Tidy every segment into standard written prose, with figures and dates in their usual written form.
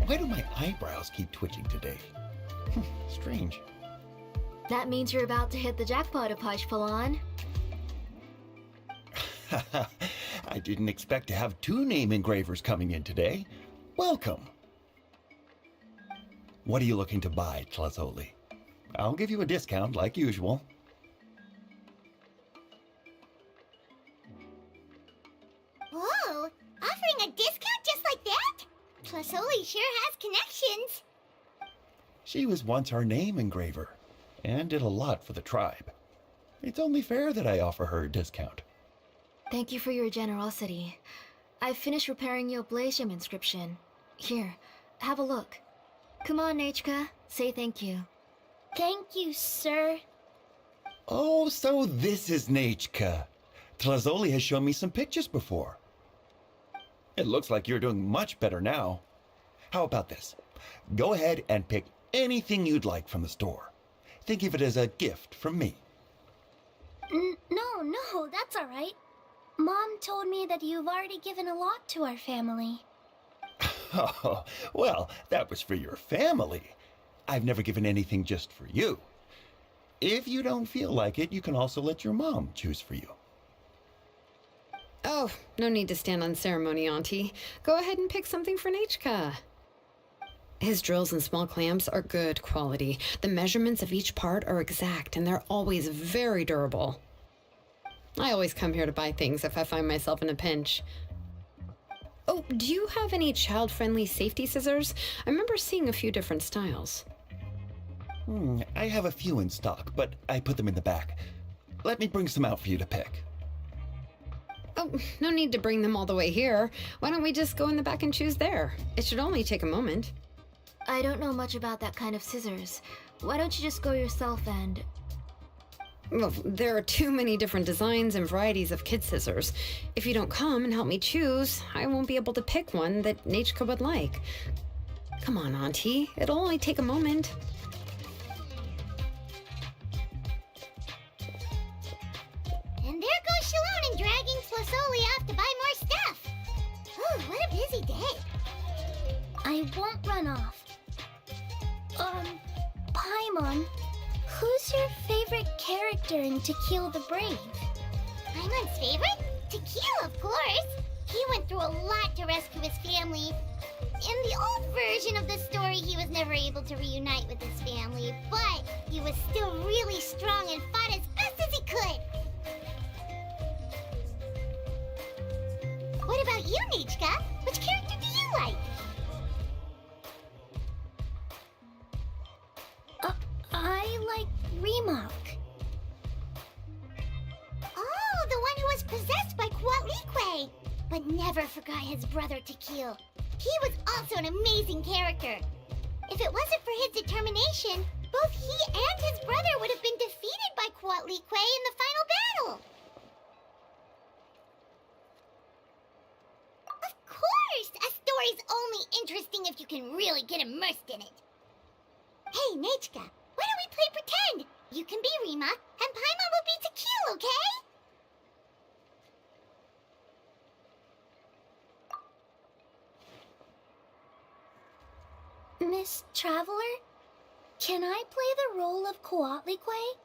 Why do my eyebrows keep twitching today? Strange. That means you're about to hit the jackpot, Apashpalan. I didn't expect to have 2 name engravers coming in today. Welcome. What are you looking to buy, Tlazoli? I'll give you a discount like usual. Whoa! Offering a discount just like that? Tlazoli sure has connections. She was once our name engraver and did a lot for the tribe. It's only fair that I offer her a discount. Thank you for your generosity. I've finished repairing your Blasium inscription. Here, have a look. Come on, Nechka, say thank you. Thank you, sir. Oh, so this is Nechka. Tlazoli has shown me some pictures before. It looks like you're doing much better now. How about this? Go ahead and pick anything you'd like from the store. Think of it as a gift from me. No, that's all right. Mom told me that you've already given a lot to our family. Oh, well, that was for your family. I've never given anything just for you. If you don't feel like it, you can also let your mom choose for you. Oh, no need to stand on ceremony, Auntie. Go ahead and pick something for Nechka. His drills and small clamps are good quality. The measurements of each part are exact, and they're always very durable. I always come here to buy things if I find myself in a pinch. Oh, do you have any child-friendly safety scissors? I remember seeing a few different styles. I have a few in stock, but I put them in the back. Let me bring some out for you to pick. Oh, no need to bring them all the way here. Why don't we just go in the back and choose there? It should only take a moment. I don't know much about that kind of scissors. Why don't you just go yourself and... Well, there are too many different designs and varieties of kid scissors. If you don't come and help me choose, I won't be able to pick one that Nechka would like. Come on, Auntie. It'll only take a moment. And there goes Shalon dragging Tlazoli off to buy more stuff. Oh, what a busy day. I won't run off. Paimon, who's your favorite character in To Kill the Brave? Paimon's favorite? To Kill, of course. He went through a lot to rescue his family. In the old version of the story, he was never able to reunite with his family, but he was still really strong and fought as best as he could. What about you, Nechka? Which character do you like? I like Remak. Oh, the one who was possessed by Kuatlique, but never forgot his brother Tequil. He was also an amazing character. If it wasn't for his determination, both he and his brother would have been defeated by Kuatlique in the final battle. Of course! A story's only interesting if you can really get immersed in it. Hey, Nechka, why don't we play pretend? You can be Rima, and Paimon will be Tequil, okay? Miss Traveler, can I play the role of Kuatlique?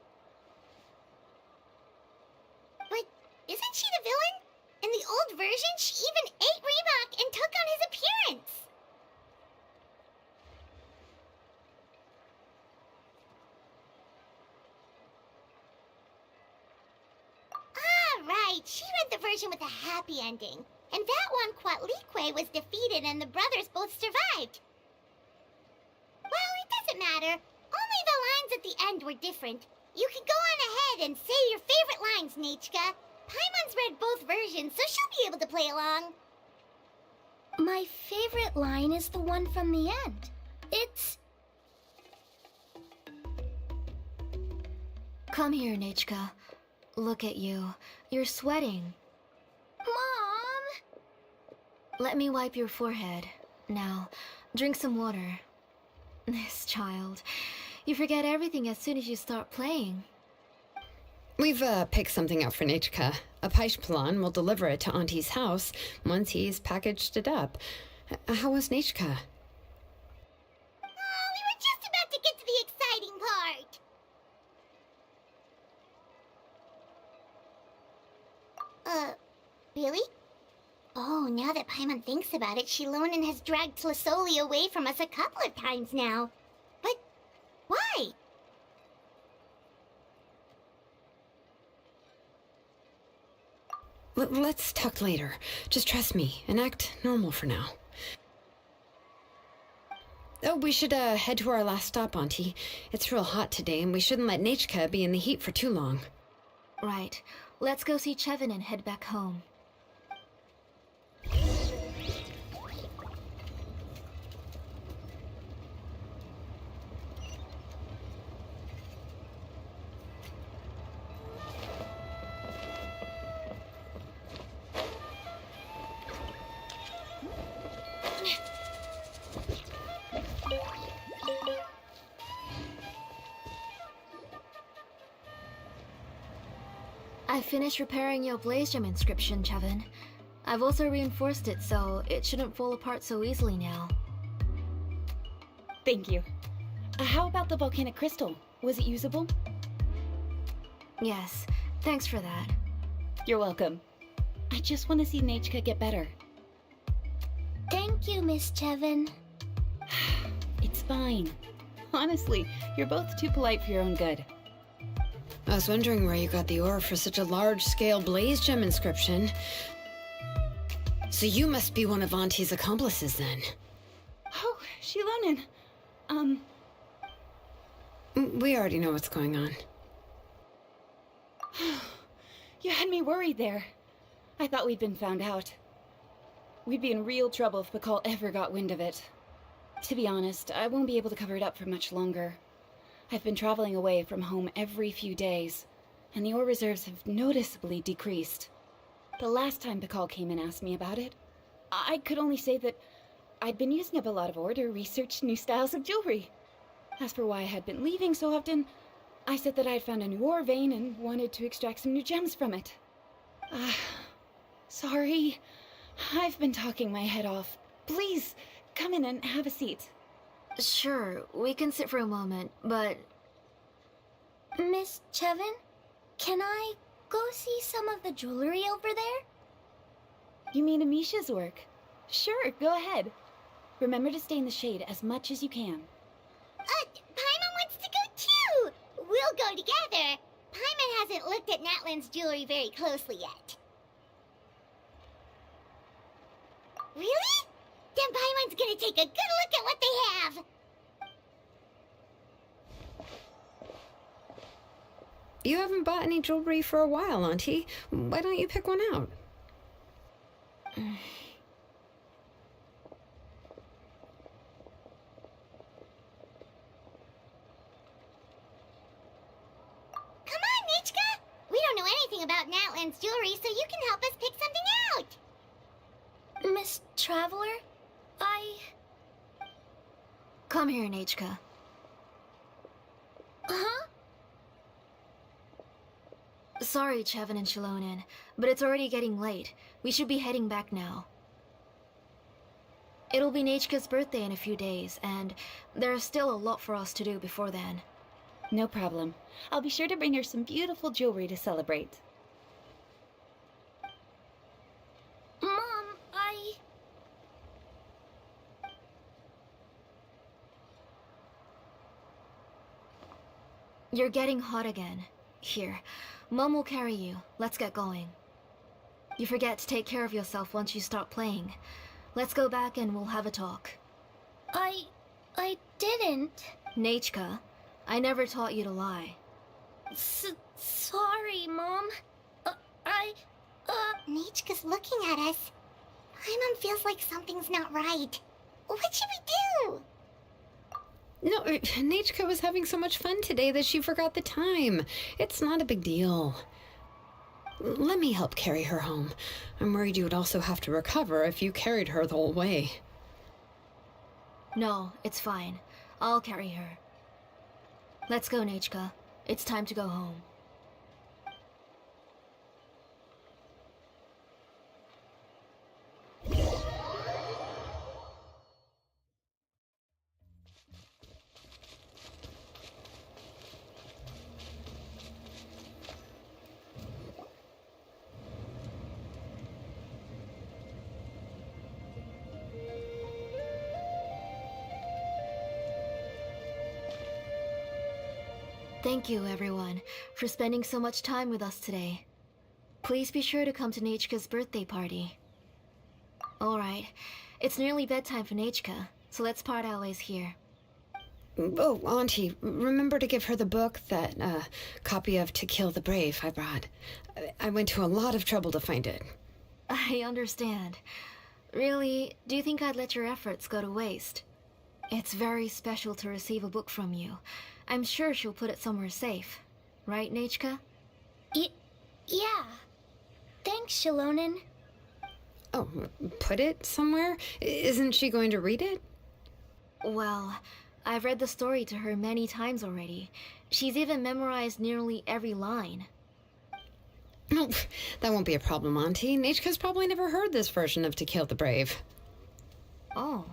But isn't she the villain? In the old version, she even ate Reebok and took on his appearance. Ah, right. She read the version with a happy ending. And that one, Kuatlique was defeated and the brothers both survived. Well, it doesn't matter. Only the lines at the end were different. You can go on ahead and say your favorite lines, Nechka. Paimon's read both versions, so she'll be able to play along. My favorite line is the one from the end. It's... Come here, Nechka. Look at you. You're sweating. Mom! Let me wipe your forehead. Now, drink some water. This child. You forget everything as soon as you start playing. We've picked something out for Nechka. Apashpalan will deliver it to Auntie's house once he's packaged it up. How was Nechka? Oh, now that Paimon thinks about it, Shilonen has dragged Tlasoli away from us a couple of times now. But why? Let's talk later. Just trust me and act normal for now. Oh, we should head to our last stop, Auntie. It's real hot today, and we shouldn't let Nechka be in the heat for too long. Right. Let's go see Chevin and head back home. I finished repairing your Blaze Gem inscription, Chevin. I've also reinforced it so it shouldn't fall apart so easily now. Thank you. How about the volcanic crystal? Was it usable? Yes, thanks for that. You're welcome. I just want to see Nechka get better. Thank you, Miss Chevin. It's fine. Honestly, you're both too polite for your own good. I was wondering where you got the ore for such a large-scale Blaze Gem inscription. So you must be one of Auntie's accomplices, then. Oh, Shilonen. We already know what's going on. You had me worried there. I thought we'd been found out. We'd be in real trouble if Bakal ever got wind of it. To be honest, I won't be able to cover it up for much longer. I've been traveling away from home every few days, and the ore reserves have noticeably decreased. The last time Bakal came and asked me about it, I could only say that I'd been using up a lot of ore to research new styles of jewelry. As for why I had been leaving so often, I said that I had found a new ore vein and wanted to extract some new gems from it. Sorry. I've been talking my head off. Please, come in and have a seat. Sure, we can sit for a moment, but... Miss Chevin, can I go see some of the jewelry over there? You mean Amisha's work? Sure, go ahead. Remember to stay in the shade as much as you can. Paimon wants to go too! We'll go together. Paimon hasn't looked at Natlan's jewelry very closely yet. Really? Then Paimon's gonna take a good look at what they have! You haven't bought any jewelry for a while, Auntie. Why don't you pick one out? Come on, Nichka! We don't know anything about Natlan's jewelry, so you can help us pick something out! Miss Traveler? Come here, Nechka. Huh? Sorry, Chevin and Shilonen, but it's already getting late. We should be heading back now. It'll be Nechka's birthday in a few days, and there's still a lot for us to do before then. No problem. I'll be sure to bring her some beautiful jewelry to celebrate. Mom, You're getting hot again. Here, Mom will carry you. Let's get going. You forget to take care of yourself once you start playing. Let's go back and we'll have a talk. I didn't. Nechka, I never taught you to lie. Sorry, Mom. Nichka's looking at us. Paimon feels like something's not right. What should we do? No, Nechka was having so much fun today that she forgot the time. It's not a big deal. Let me help carry her home. I'm worried you would also have to recover if you carried her the whole way. No, it's fine. I'll carry her. Let's go, Nechka. It's time to go home. Thank you, everyone, for spending so much time with us today. Please be sure to come to Nechka's birthday party. Alright, it's nearly bedtime for Nechka, so let's part our ways here. Oh, Auntie, remember to give her the book, that copy of To Kill the Brave I brought. I went to a lot of trouble to find it. I understand. Really, do you think I'd let your efforts go to waste? It's very special to receive a book from you. I'm sure she'll put it somewhere safe. Right, Nechka? Yeah. Thanks, Shilonen. Oh, put it somewhere? Isn't she going to read it? Well, I've read the story to her many times already. She's even memorized nearly every line. No, that won't be a problem, Auntie. Nechka's probably never heard this version of To Kill the Brave. Oh,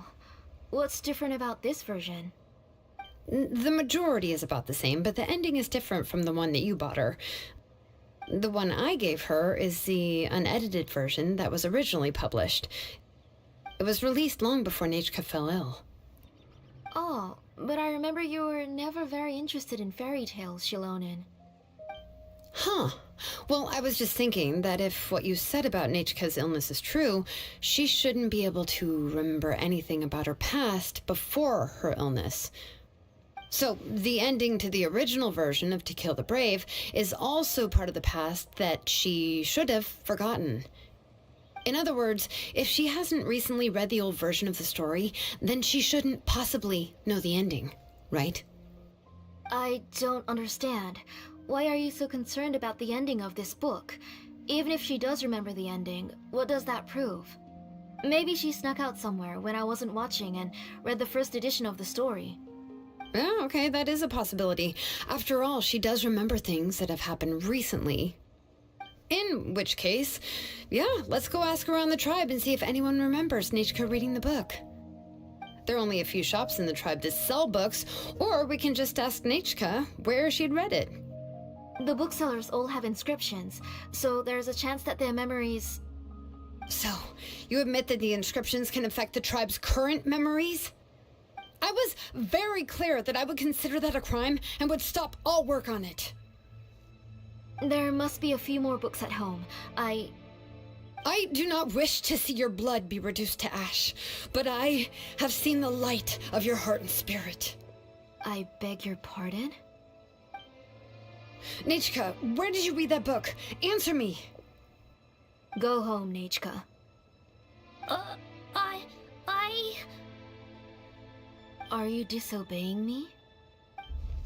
what's different about this version? The majority is about the same, but the ending is different from the one that you bought her. The one I gave her is the unedited version that was originally published. It was released long before Nechka fell ill. Oh, but I remember you were never very interested in fairy tales, Shilonen. Huh. Well, I was just thinking that if what you said about Nechka's illness is true, she shouldn't be able to remember anything about her past before her illness. So, the ending to the original version of To Kill the Brave is also part of the past that she should have forgotten. In other words, if she hasn't recently read the old version of the story, then she shouldn't possibly know the ending, right? I don't understand. Why are you so concerned about the ending of this book? Even if she does remember the ending, what does that prove? Maybe she snuck out somewhere when I wasn't watching and read the first edition of the story. Yeah, okay, that is a possibility. After all, she does remember things that have happened recently. In which case, yeah, let's go ask around the tribe and see if anyone remembers Nechka reading the book. There are only a few shops in the tribe that sell books, or we can just ask Nechka where she'd read it. The booksellers all have inscriptions, so there's a chance that their memories... So, you admit that the inscriptions can affect the tribe's current memories? I was very clear that I would consider that a crime and would stop all work on it. There must be a few more books at home. I do not wish to see your blood be reduced to ash, but I have seen the light of your heart and spirit. I beg your pardon? Nechka, where did you read that book? Answer me. Go home, Nechka. Are you disobeying me?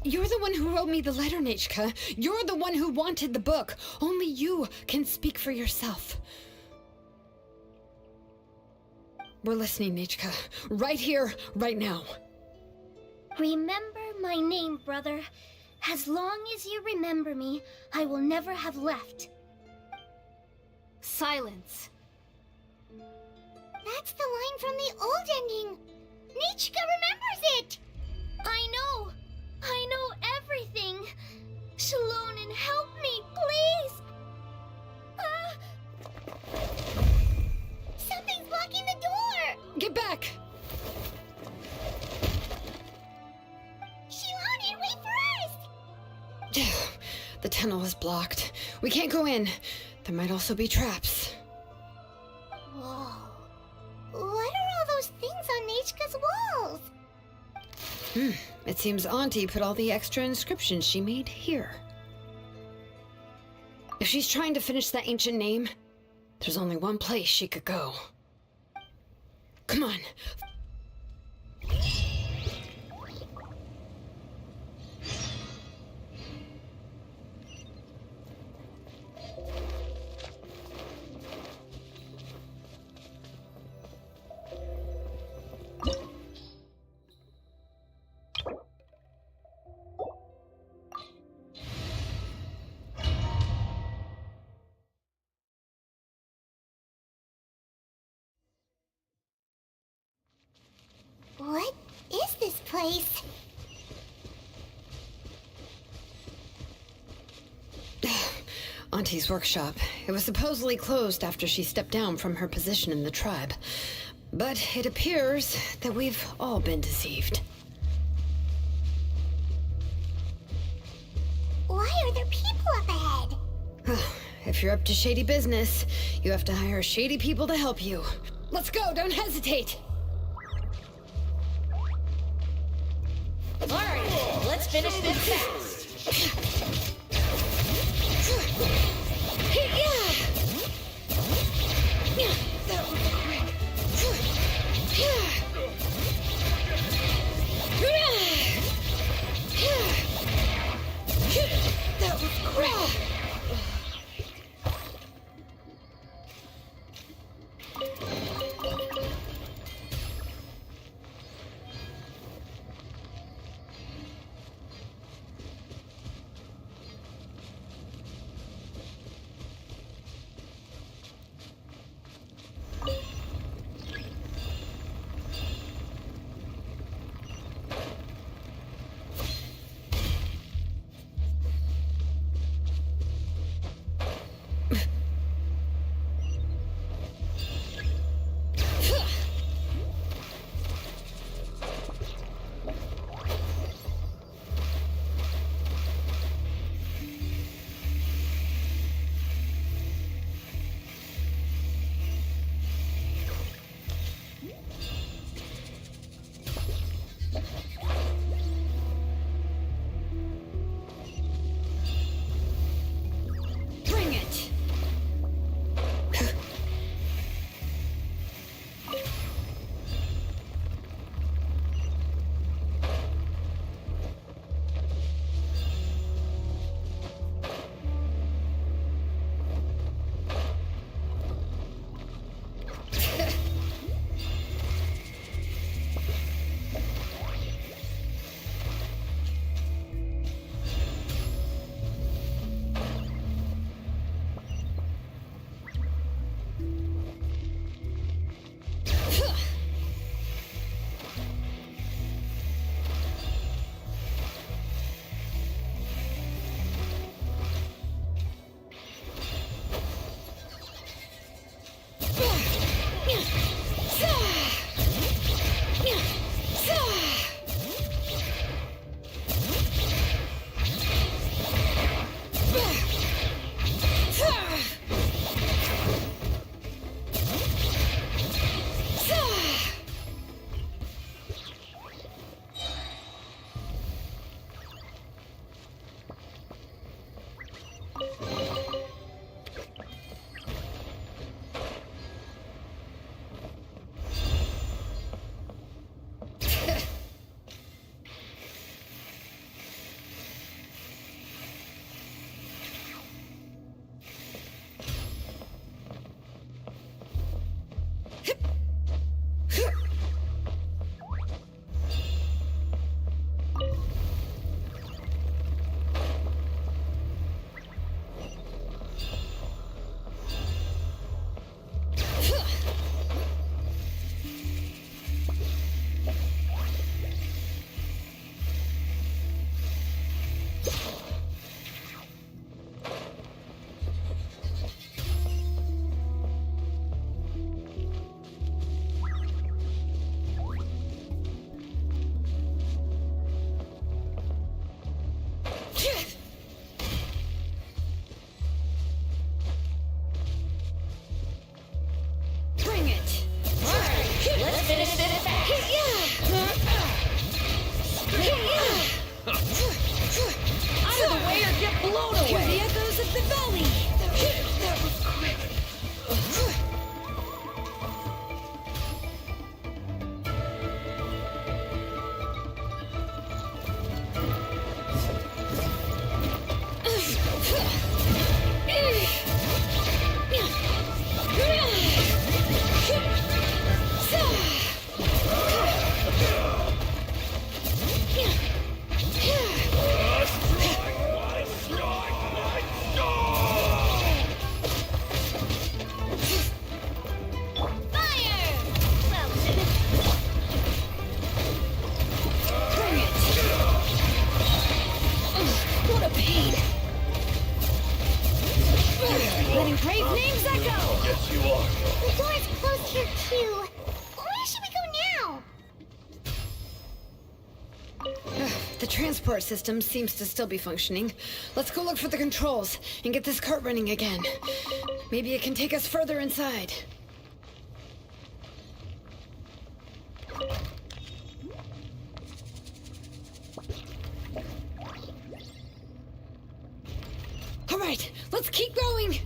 You're the one who wrote me the letter, Nechka. You're the one who wanted the book. Only you can speak for yourself. We're listening, Nechka. Right here, right now. Remember my name, brother. As long as you remember me, I will never have left. Silence. That's the line from the old ending. Nechka remembers it! I know everything. Shilonen, help me, please! Something's blocking the door! Get back! Shilonen, wait for us! The tunnel is blocked. We can't go in. There might also be traps. Whoa. What are all those things on Nechka's walls? It seems Auntie put all the extra inscriptions she made here. If she's trying to finish that ancient name, there's only one place she could go. Come on. What is this place? Auntie's workshop. It was supposedly closed after she stepped down from her position in the tribe. But it appears that we've all been deceived. Why are there people up ahead? If you're up to shady business, you have to hire shady people to help you. Let's go, don't hesitate! Alright, let's finish this fast. That was quick. That was quick. Bring it! The transport system seems to still be functioning. Let's go look for the controls and get this cart running again. Maybe it can take us further inside. All right, let's keep going!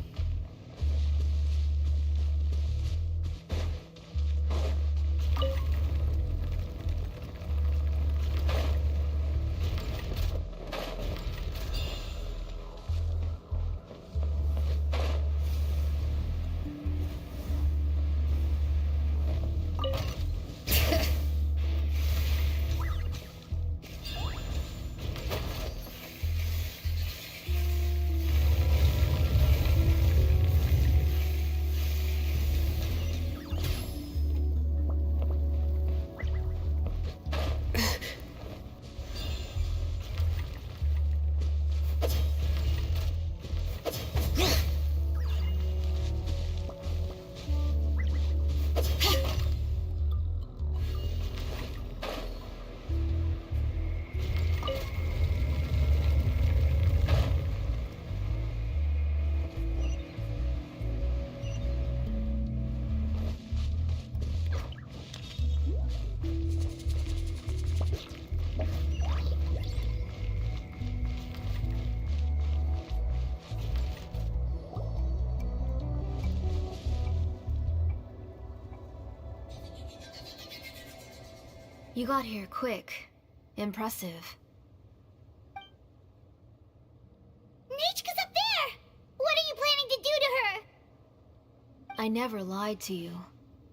You got here quick. Impressive. Nechka's up there! What are you planning to do to her? I never lied to you.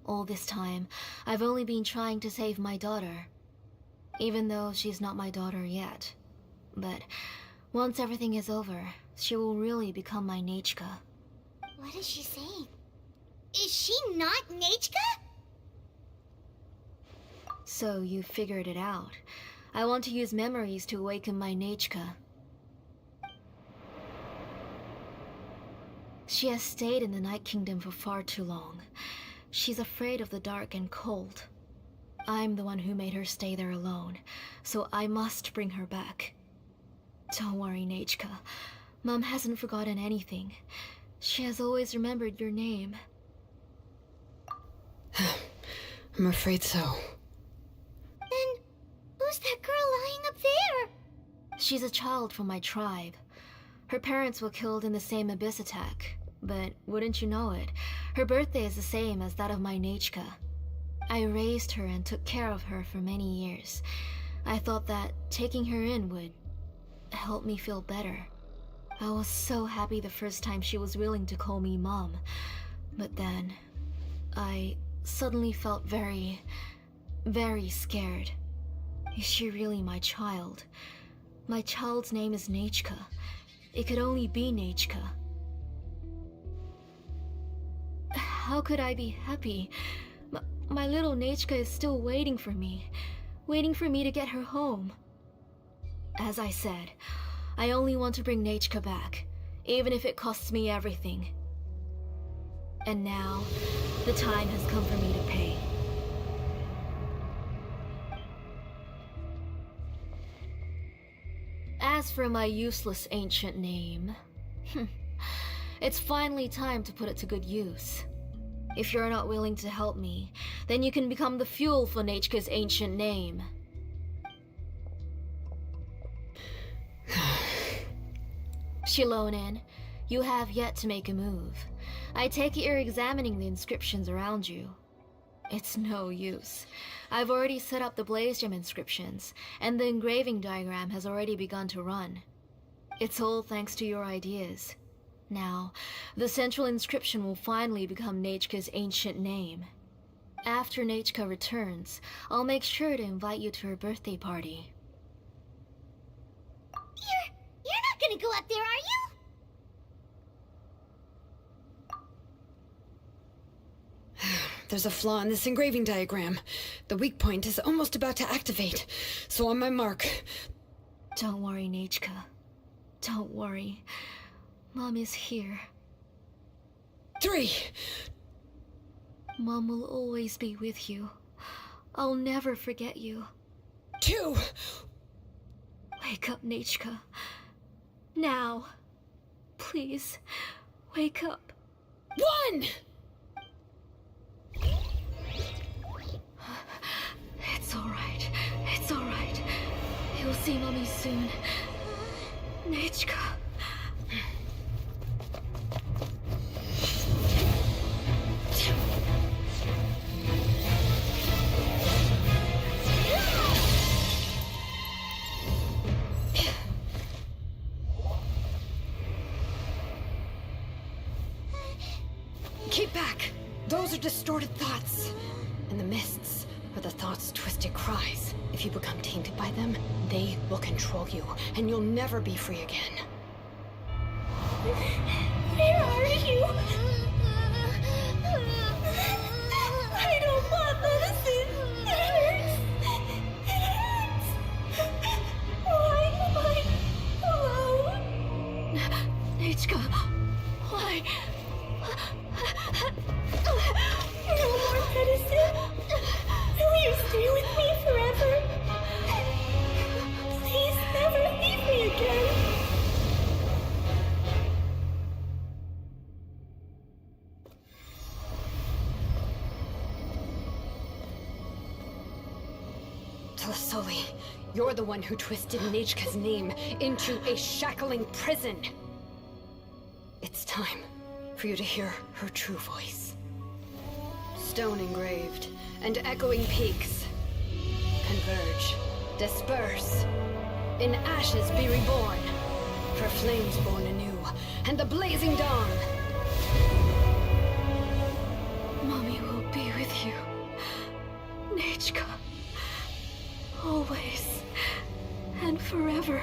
All this time, I've only been trying to save my daughter. Even though she's not my daughter yet. But once everything is over, she will really become my Nechka. What is she saying? Is she not Nechka? So you figured it out. I want to use memories to awaken my Nechka. She has stayed in the Night Kingdom for far too long. She's afraid of the dark and cold. I'm the one who made her stay there alone, so I must bring her back. Don't worry, Nechka. Mom hasn't forgotten anything. She has always remembered your name. I'm afraid so. Then, who's that girl lying up there? She's a child from my tribe. Her parents were killed in the same abyss attack. But wouldn't you know it, her birthday is the same as that of my Nechka. I raised her and took care of her for many years. I thought that taking her in would help me feel better. I was so happy the first time she was willing to call me Mom. But then, I suddenly felt very scared. Is she really my child? My child's name is Nechka. It could only be Nechka. How could I be happy? My little Nechka is still waiting for me to get her home. As I said, I only want to bring Nechka back, even if it costs me everything. And now, the time has come for me to pay. As for my useless ancient name, it's finally time to put it to good use. If you're not willing to help me, then you can become the fuel for Nechka's ancient name. Shilonen, you have yet to make a move. I take it you're examining the inscriptions around you. It's no use. I've already set up the Blaze Gem inscriptions, and the engraving diagram has already begun to run. It's all thanks to your ideas. Now, the central inscription will finally become Nechka's ancient name. After Nechka returns, I'll make sure to invite you to her birthday party. You're not gonna go up there, are you? There's a flaw in this engraving diagram. The weak point is almost about to activate. So on my mark. Don't worry, Nechka. Don't worry. Mom is here. 3. Mom will always be with you. I'll never forget you. 2. Wake up, Nechka. Now. Please, wake up. One! It's alright. It's alright. You'll see Mommy soon. Nechka. Keep back! Those are distorted thoughts. And the mists are the thoughts' twisted cries. If you become tainted by them, they will control you, and you'll never be free again. Where are you? I don't want medicine. It hurts. It hurts. Why am I alone? Nechka, why? No more medicine. Will you stay with me forever? Please never leave me again. Tlasoli, you're the one who twisted Nechka's name into a shackling prison. It's time for you to hear her true voice. Stone engraved and echoing peaks converge, disperse, in ashes be reborn, for flames born anew, and the blazing dawn. Mommy will be with you. Nechka. Always. And forever.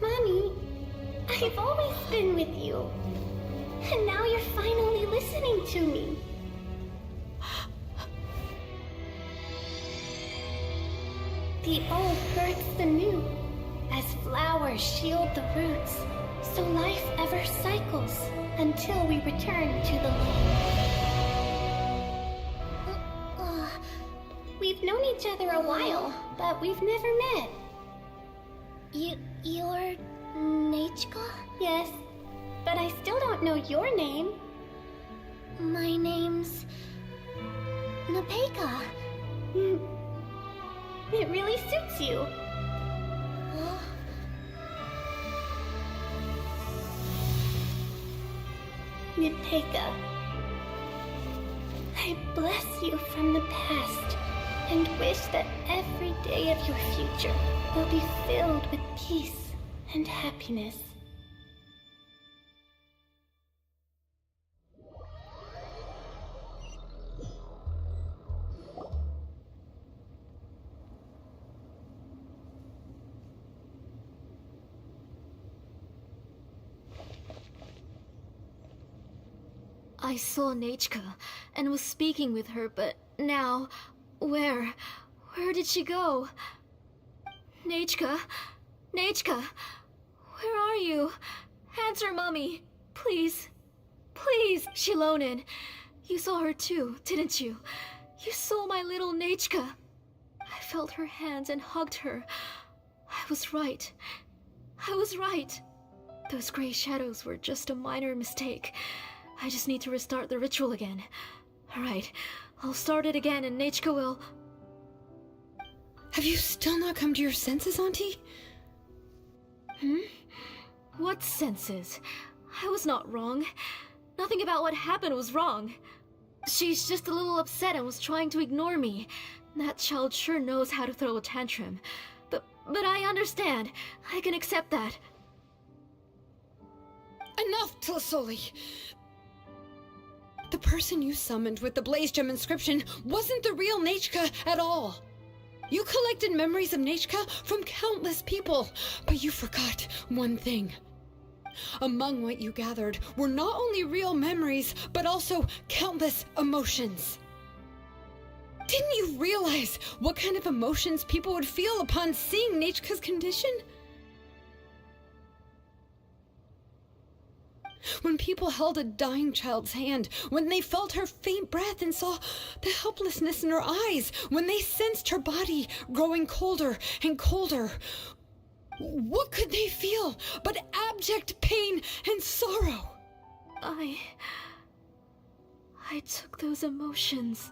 Mommy, I've always been with you. And now you're finally listening to me. The old hurts the new, as flowers shield the roots. So life ever cycles until we return to the land. We've known each other a while, but we've never met. You're Nechka? Yes, but I still don't know your name. My name's Nepeka. It really suits you. Nepeka, I bless you from the past and wish that every day of your future will be filled with peace and happiness. I saw Nechka and was speaking with her, but now, where did she go? Nechka? Nechka? Where are you? Answer, Mommy. Please. Please, Shilonen. You saw her too, didn't you? You saw my little Nechka. I felt her hands and hugged her. I was right. I was right. Those gray shadows were just a minor mistake. I just need to restart the ritual again. Alright, I'll start it again and Nechka will... Have you still not come to your senses, Auntie? What senses? I was not wrong. Nothing about what happened was wrong. She's just a little upset and was trying to ignore me. That child sure knows how to throw a tantrum. But I understand. I can accept that. Enough, Tlasoli! The person you summoned with the Blaze Gem inscription wasn't the real Nechka at all. You collected memories of Nechka from countless people, but you forgot one thing. Among what you gathered were not only real memories, but also countless emotions. Didn't you realize what kind of emotions people would feel upon seeing Nechka's condition? When people held a dying child's hand, when they felt her faint breath and saw the helplessness in her eyes, when they sensed her body growing colder and colder, what could they feel but abject pain and sorrow? I took those emotions.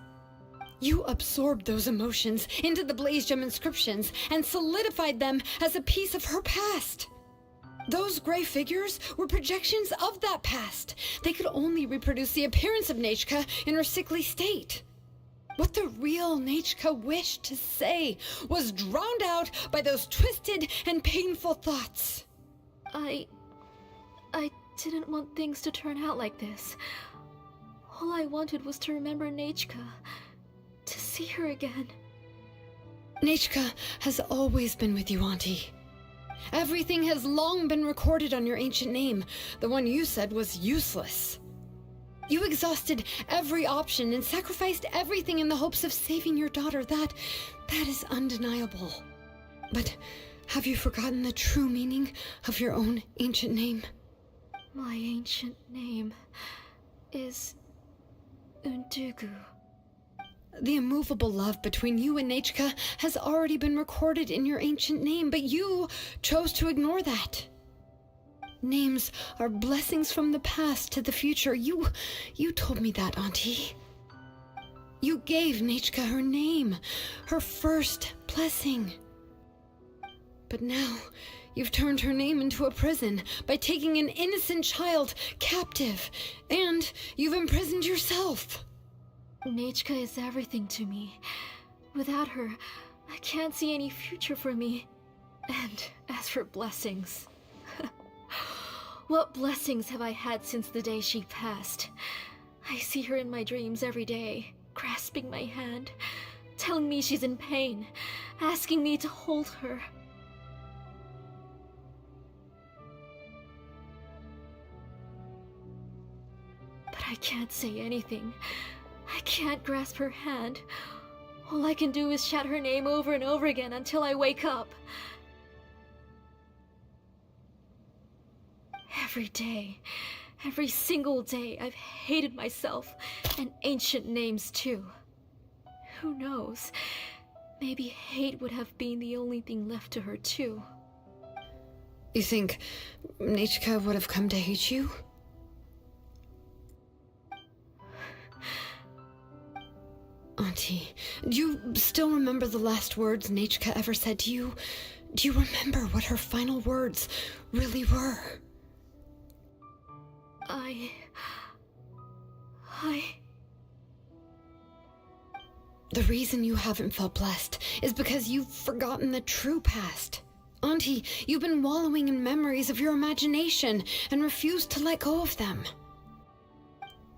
You absorbed those emotions into the Blaze Gem inscriptions and solidified them as a piece of her past. Those gray figures were projections of that past. They could only reproduce the appearance of Nechka in her sickly state. What the real Nechka wished to say was drowned out by those twisted and painful thoughts. I didn't want things to turn out like this. All I wanted was to remember Nechka, to see her again. Nechka has always been with you, Auntie. Everything has long been recorded on your ancient name. The one you said was useless. You exhausted every option and sacrificed everything in the hopes of saving your daughter. That is undeniable. But have you forgotten the true meaning of your own ancient name? My ancient name is Undugu. The immovable love between you and Nechka has already been recorded in your ancient name, but you chose to ignore that. Names are blessings from the past to the future. You told me that, Auntie. You gave Nechka her name, her first blessing. But now, you've turned her name into a prison by taking an innocent child captive, and you've imprisoned yourself. Nechka is everything to me. Without her, I can't see any future for me. And as for blessings... what blessings have I had since the day she passed? I see her in my dreams every day, grasping my hand, telling me she's in pain, asking me to hold her. But I can't say anything. I can't grasp her hand. All I can do is shout her name over and over again until I wake up. Every day, every single day, I've hated myself, and ancient names too. Who knows? Maybe hate would have been the only thing left to her too. You think Nechka would have come to hate you? Auntie, do you still remember the last words Nechka ever said to you? Do you remember what her final words really were? The reason you haven't felt blessed is because you've forgotten the true past. Auntie, you've been wallowing in memories of your imagination and refused to let go of them.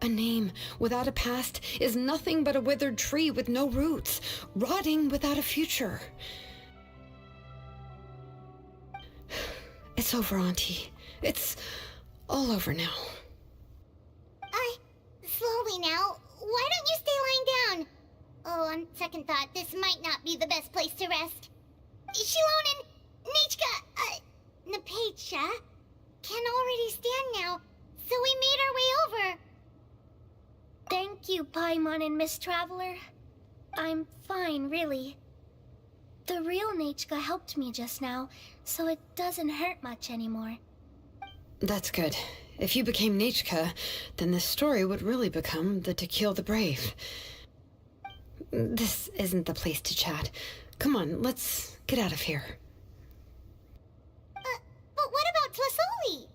A name without a past is nothing but a withered tree with no roots, rotting without a future. It's over, Auntie. It's all over now. Slowly now. Why don't you stay lying down? Oh, on second thought, this might not be the best place to rest. Shilon and Nechka, Napacha can already stand now, so we made our way over. Thank you, Paimon and Miss Traveler. I'm fine, really. The real Nechka helped me just now, so it doesn't hurt much anymore. That's good. If you became Nechka, then this story would really become the To Kill the Brave. This isn't the place to chat. Come on, let's get out of here. But what about Tlasoli?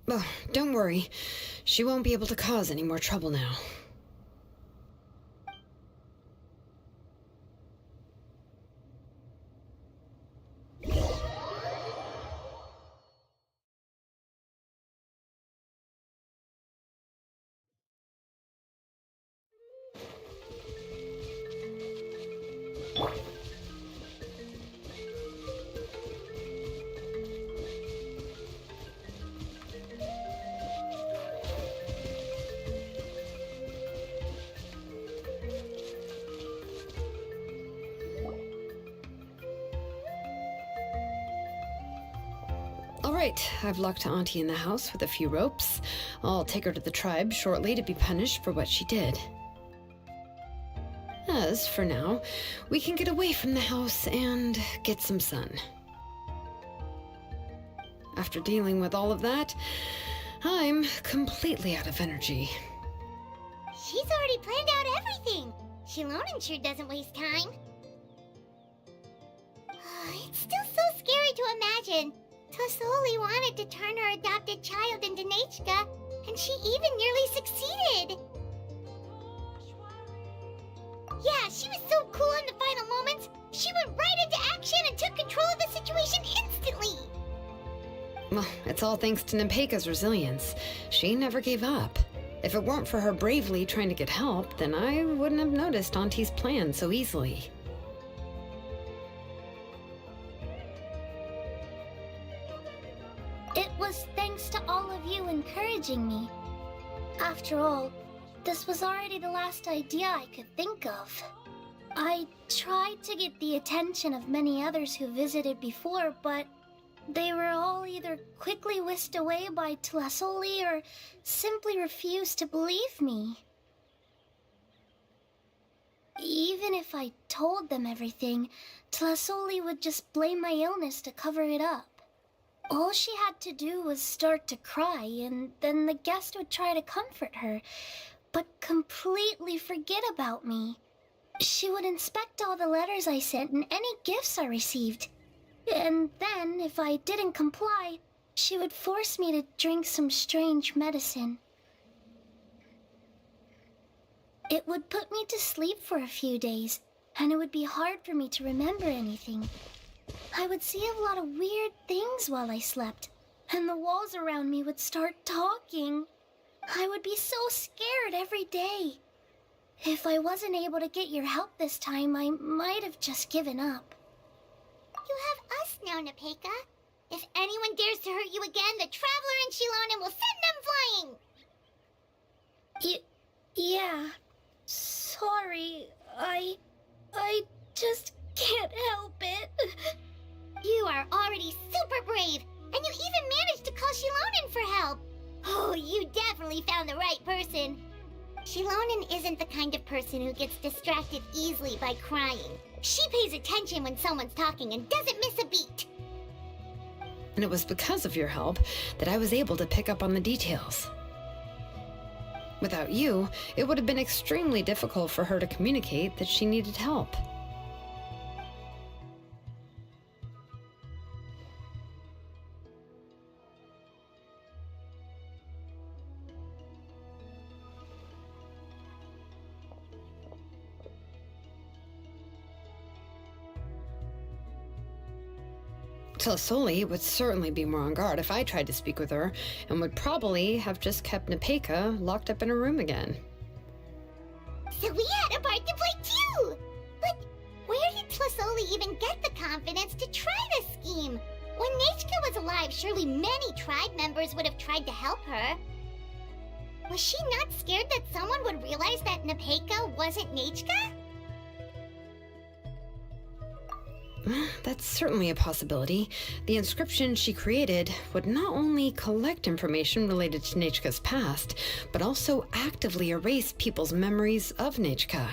Oh, don't worry. She won't be able to cause any more trouble now. Right, I've locked Auntie in the house with a few ropes. I'll take her to the tribe shortly to be punished for what she did. As for now, we can get away from the house and get some sun. After dealing with all of that, I'm completely out of energy. She's already planned out everything. Shilonen sure doesn't waste time. It's still so scary to imagine. Tlasoli wanted to turn her adopted child into Nechka, and she even nearly succeeded. Yeah, she was so cool in the final moments. She went right into action and took control of the situation instantly. Well, it's all thanks to Nepeka's resilience. She never gave up. If it weren't for her bravely trying to get help, then I wouldn't have noticed Auntie's plan so easily. It was thanks to all of you encouraging me. After all, this was already the last idea I could think of. I tried to get the attention of many others who visited before, but they were all either quickly whisked away by Tlasoli or simply refused to believe me. Even if I told them everything, Tlasoli would just blame my illness to cover it up. All she had to do was start to cry, and then the guest would try to comfort her, but completely forget about me. She would inspect all the letters I sent and any gifts I received. And then, if I didn't comply, she would force me to drink some strange medicine. It would put me to sleep for a few days, and it would be hard for me to remember anything. I would see a lot of weird things while I slept, and the walls around me would start talking. I would be so scared every day. If I wasn't able to get your help this time, I might have just given up. You have us now, Nepeka. If anyone dares to hurt you again, the Traveler and Shilonen will send them flying! Yeah. Sorry, I just can't help it. You are already super brave, and you even managed to call Shilonen for help. Oh, you definitely found the right person. Shilonen isn't the kind of person who gets distracted easily by crying. She pays attention when someone's talking and doesn't miss a beat. And it was because of your help that I was able to pick up on the details. Without you, it would have been extremely difficult for her to communicate that she needed help. Tlasoli would certainly be more on guard if I tried to speak with her, and would probably have just kept Nepeka locked up in her room again. So we had a part to play too! But where did Tlasoli even get the confidence to try this scheme? When Nechka was alive, surely many tribe members would have tried to help her. Was she not scared that someone would realize that Nepeka wasn't Nechka? That's certainly a possibility. The inscription she created would not only collect information related to Nechka's past, but also actively erase people's memories of Nechka.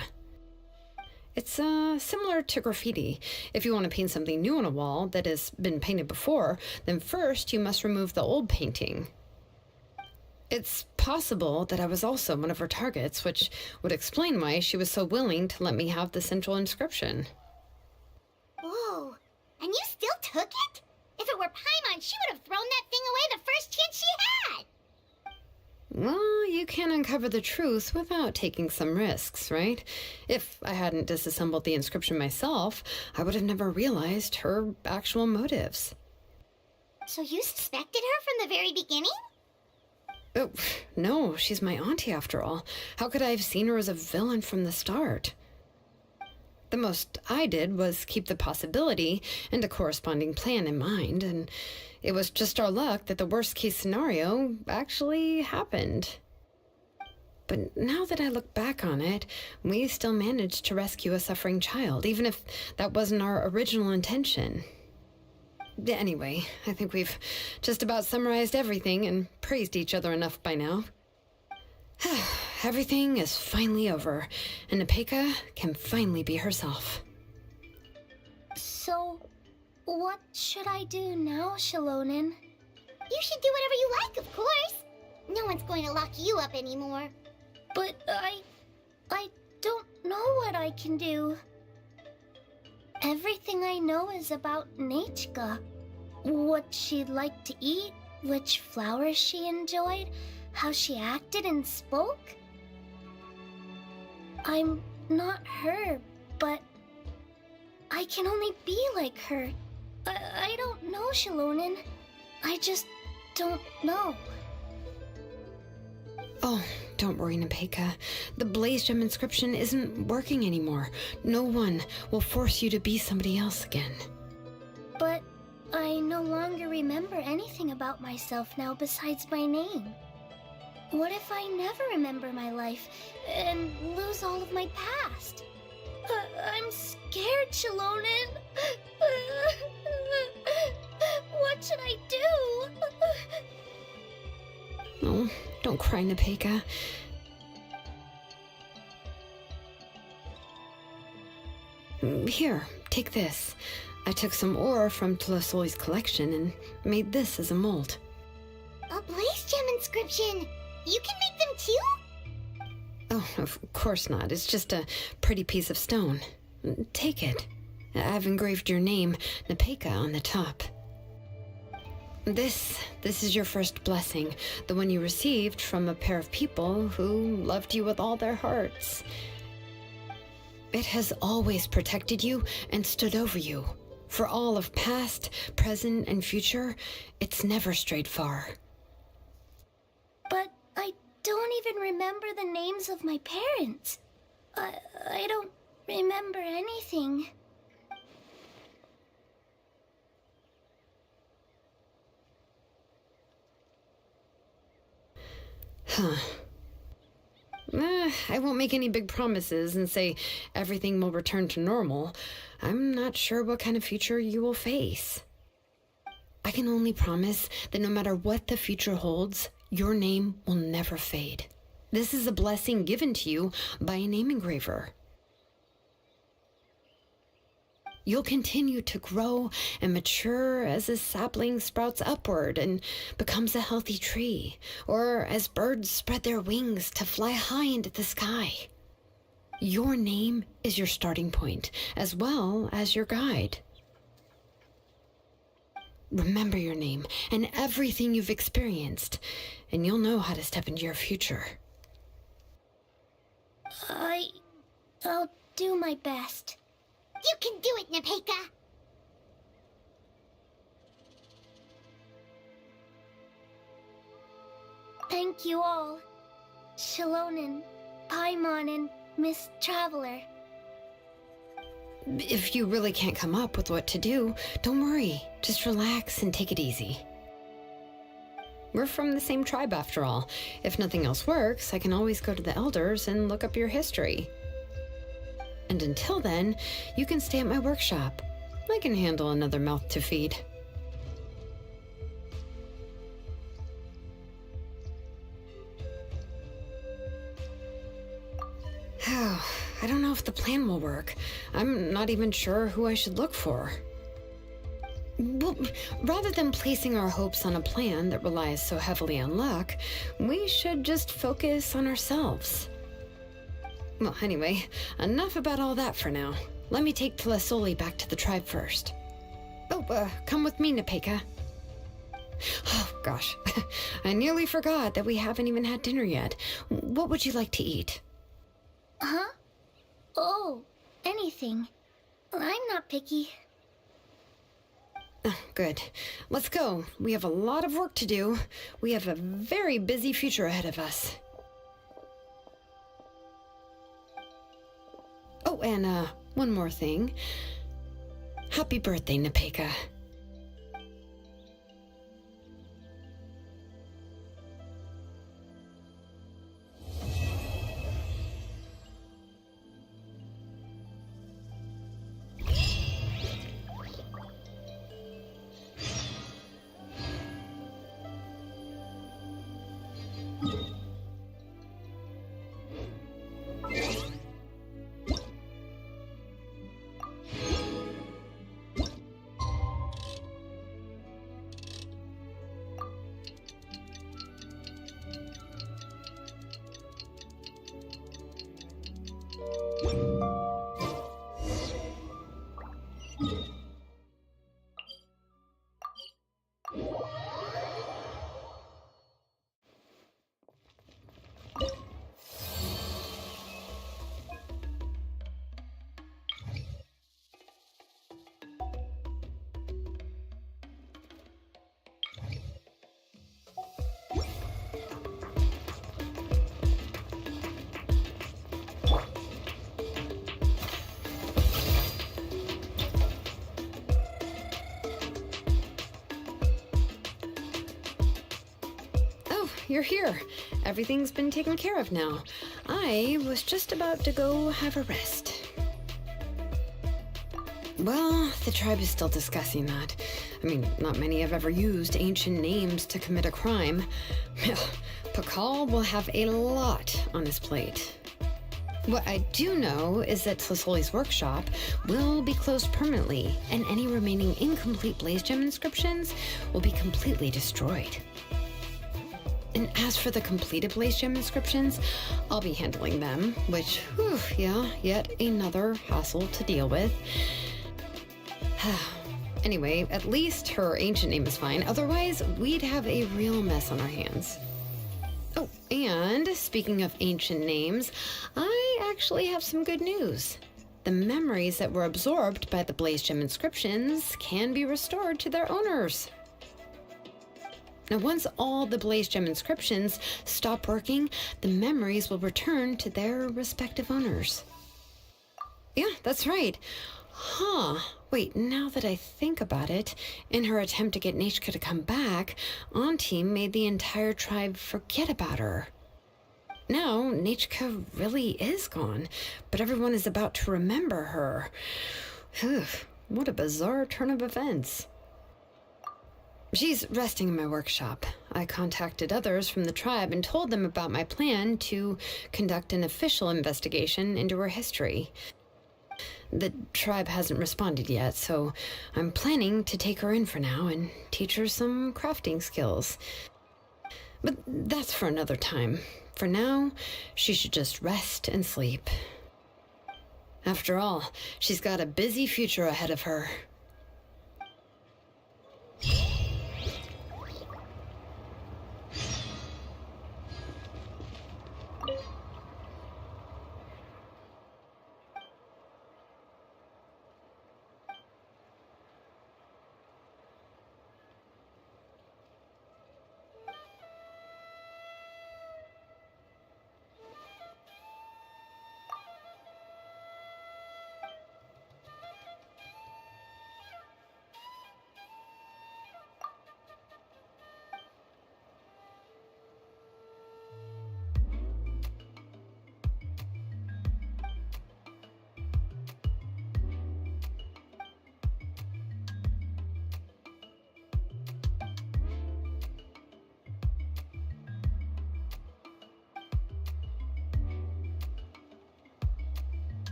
It's similar to graffiti. If you want to paint something new on a wall that has been painted before, then first you must remove the old painting. It's possible that I was also one of her targets, which would explain why she was so willing to let me have the central inscription. Whoa, and you still took it? If it were Paimon, she would have thrown that thing away the first chance she had! Well, you can uncover the truth without taking some risks, right? If I hadn't disassembled the inscription myself, I would have never realized her actual motives. So you suspected her from the very beginning? Oh, no, she's my auntie after all. How could I have seen her as a villain from the start? The most I did was keep the possibility and a corresponding plan in mind, and it was just our luck that the worst-case scenario actually happened. But now that I look back on it, we still managed to rescue a suffering child, even if that wasn't our original intention. Anyway, I think we've just about summarized everything and praised each other enough by now. Everything is finally over, and Nepeka can finally be herself. So, what should I do now, Shalonin? You should do whatever you like, of course. No one's going to lock you up anymore. But I don't know what I can do. Everything I know is about Natchka. What she'd like to eat, which flowers she enjoyed, how she acted and spoke. I'm not her, but I can only be like her. I don't know, Shalonin. I just don't know. Oh, don't worry, Nepeka. The Blaze Gem inscription isn't working anymore. No one will force you to be somebody else again. But I no longer remember anything about myself now besides my name. What if I never remember my life and lose all of my past? I'm scared, Shalonin. What should I do? Oh, don't cry, Nepeka. Here, take this. I took some ore from Tlasoli's collection and made this as a mold. A Blaze Gem inscription! You can make them too? Oh, of course not. It's just a pretty piece of stone. Take it. I've engraved your name, Nepeka, on the top. This is your first blessing, the one you received from a pair of people who loved you with all their hearts. It has always protected you and stood over you. For all of past, present, and future, it's never strayed far. But I don't even remember the names of my parents. I don't remember anything. Huh. I won't make any big promises and say everything will return to normal. I'm not sure what kind of future you will face. I can only promise that no matter what the future holds, your name will never fade. This is a blessing given to you by a name engraver. You'll continue to grow and mature as a sapling sprouts upward and becomes a healthy tree, or as birds spread their wings to fly high into the sky. Your name is your starting point, as well as your guide. Remember your name and everything you've experienced, and you'll know how to step into your future. I'll do my best. You can do it, Nepeka! Thank you all. Shalonin, Paimon, and Miss Traveler. If you really can't come up with what to do, don't worry. Just relax and take it easy. We're from the same tribe after all. If nothing else works, I can always go to the elders and look up your history. And until then, you can stay at my workshop. I can handle another mouth to feed. I don't know if the plan will work. I'm not even sure who I should look for. Well, rather than placing our hopes on a plan that relies so heavily on luck, we should just focus on ourselves. Well, anyway, enough about all that for now. Let me take Tlasoli back to the tribe first. Oh, come with me, Nepeka. Oh, gosh. I nearly forgot that we haven't even had dinner yet. What would you like to eat? Huh? Oh, anything. I'm not picky. Oh, good. Let's go. We have a lot of work to do. We have a very busy future ahead of us. Oh, and one more thing. Happy birthday, Nepeka. Oh, you're here. Everything's been taken care of now. I was just about to go have a rest. Well, the tribe is still discussing that. I mean, not many have ever used ancient names to commit a crime. Pakal will have a lot on his plate. What I do know is that Tlasoli's workshop will be closed permanently, and any remaining incomplete Blaze Gem inscriptions will be completely destroyed. And as for the completed Blaze Gem inscriptions, I'll be handling them, which, whew, yeah, yet another hassle to deal with. Anyway, at least her ancient name is fine. Otherwise, we'd have a real mess on our hands. Oh, and speaking of ancient names, I actually have some good news. The memories that were absorbed by the Blaze Gem inscriptions can be restored to their owners. Now, once all the Blaze Gem inscriptions stop working, the memories will return to their respective owners. Yeah, that's right. Huh. Wait, now that I think about it, in her attempt to get Nechka to come back, Auntie made the entire tribe forget about her. Now, Nechka really is gone, but everyone is about to remember her. Phew, what a bizarre turn of events. She's resting in my workshop. I contacted others from the tribe and told them about my plan to conduct an official investigation into her history. The tribe hasn't responded yet, so I'm planning to take her in for now and teach her some crafting skills. But that's for another time. For now, she should just rest and sleep. After all, she's got a busy future ahead of her.